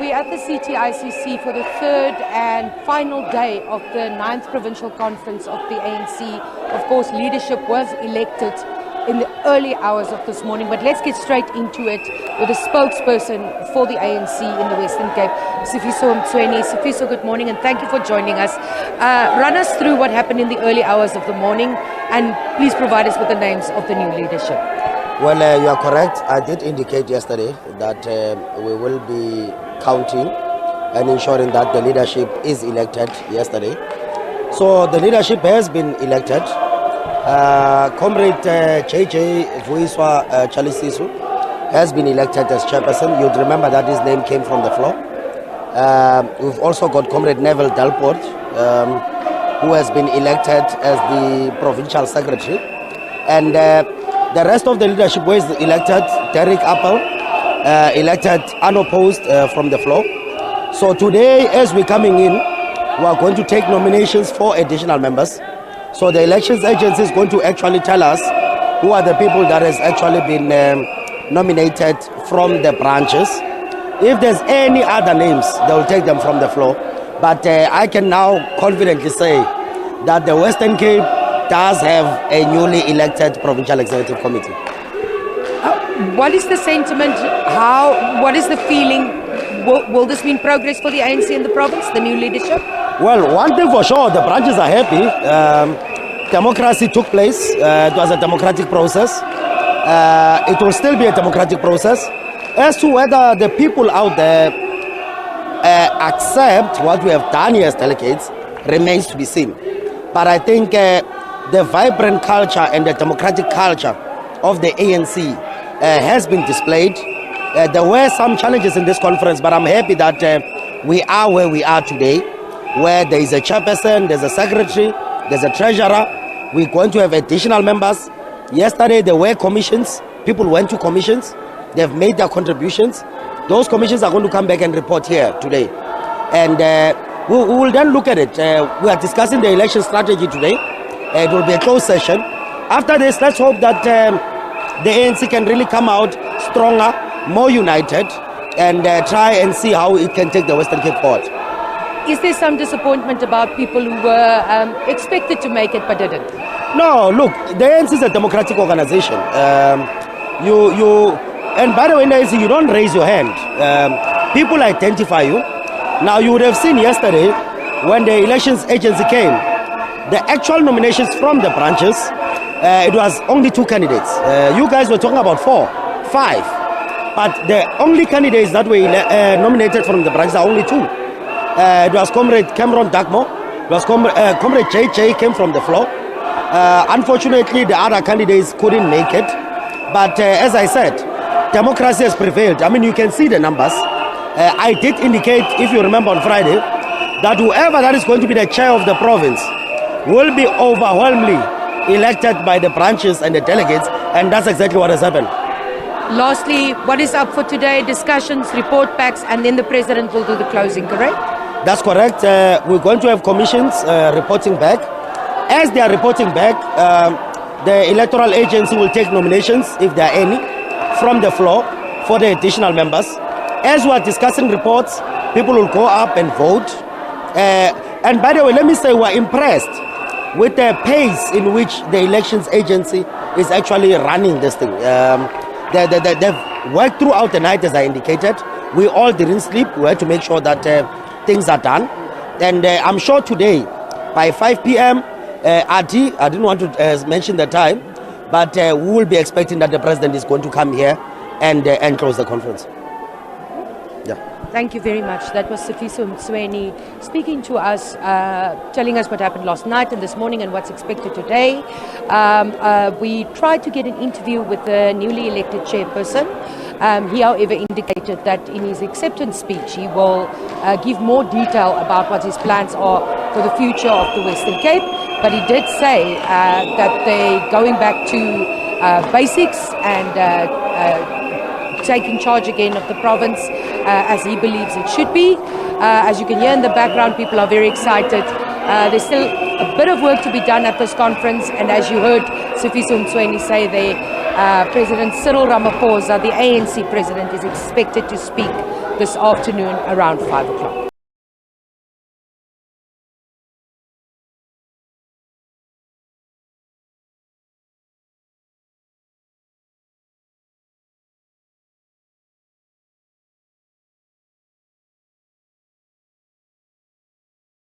We're at the CTICC for the third and final day of the 9th Provincial Conference of the ANC. Of course, leadership was elected in the early hours of this morning, but let's get straight into it with a spokesperson for the ANC in the Western Cape, Vuyiso Tyhalisisu. Vuyiso, good morning and thank you for joining us. Run us through what happened in the early hours of the morning and please provide us with the names of the new leadership. Well, you are correct. I did indicate yesterday that we will be counting and ensuring that the leadership is elected yesterday. So the leadership has been elected. Comrade Vuyiso Tyhalisisu has been elected as chairperson. You'd remember that his name came from the floor. We've also got Comrade Neville Delport, who has been elected as the Provincial Secretary. And the rest of the leadership was elected. Derek Appel, elected unopposed from the floor. So today, as we're coming in, we are going to take nominations for additional members. So the elections agency is going to actually tell us who are the people that has actually been nominated from the branches. If there's any other names, they will take them from the floor. But I can now confidently say that the Western Cape does have a newly elected Provincial Executive Committee. What is the sentiment? What is the feeling? Will this mean progress for the ANC in the province, the new leadership? Well, one thing for sure, the branches are happy. Democracy took place. It was a democratic process. It will still be a democratic process. As to whether the people out there accept what we have done here as delegates remains to be seen. But I think the vibrant culture and the democratic culture of the ANC has been displayed. There were some challenges in this conference, but I'm happy that we are where we are today, where there is a chairperson, there's a secretary, there's a treasurer. We're going to have additional members. Yesterday there were commissions. People went to commissions. They've made their contributions. Those commissions are going to come back and report here today. And we will then look at it. We are discussing the election strategy today. It will be a closed session. After this, let's hope that the ANC can really come out stronger, more united, and try and see how it can take the Western Cape forward. Is there some disappointment about people who were expected to make it but didn't? No, look, the ANC is a democratic organization. And by the way, in the ANC, you don't raise your hand. People identify you. Now, you would have seen yesterday when the elections agency came, the actual nominations from the branches, it was only 2 candidates. You guys were talking about 4, 5. But the only candidates that were nominated from the branches are only 2. It was Comrade Cameron Dagmo. It was Comrade JJ came from the floor. Unfortunately, the other candidates couldn't make it. But as I said, democracy has prevailed. I mean, you can see the numbers. I did indicate, if you remember on Friday, that whoever that is going to be the chair of the province will be overwhelmingly elected by the branches and the delegates, and that's exactly what has happened. Lastly, what is up for today? Discussions, report backs, and then the president will do the closing, correct? That's correct. We're going to have commissions reporting back. As they are reporting back, the electoral agency will take nominations, if there are any, from the floor for the additional members. As we are discussing reports, people will go up and vote. And by the way, let me say we're impressed with the pace in which the elections agency is actually running this thing. They've worked throughout the night, as I indicated. We all didn't sleep. We had to make sure that things are done. And I'm sure today, by 5 p.m., I didn't want to mention the time, but we will be expecting that the president is going to come here and close the conference. Yeah. Thank you very much. That was Vuyiso Tyhalisisu speaking to us, telling us what happened last night and this morning and what's expected today. We tried to get an interview with the newly elected chairperson. He, however, indicated that in his acceptance speech he will give more detail about what his plans are for the future of the Western Cape. But he did say that they're going back to basics and taking charge again of the province as he believes it should be. As you can hear in the background, people are very excited. There's still a bit of work to be done at this conference, and as you heard Vuyiso Tyhalisisu say there, President Cyril Ramaphosa, the ANC president, is expected to speak this afternoon around 5 o'clock.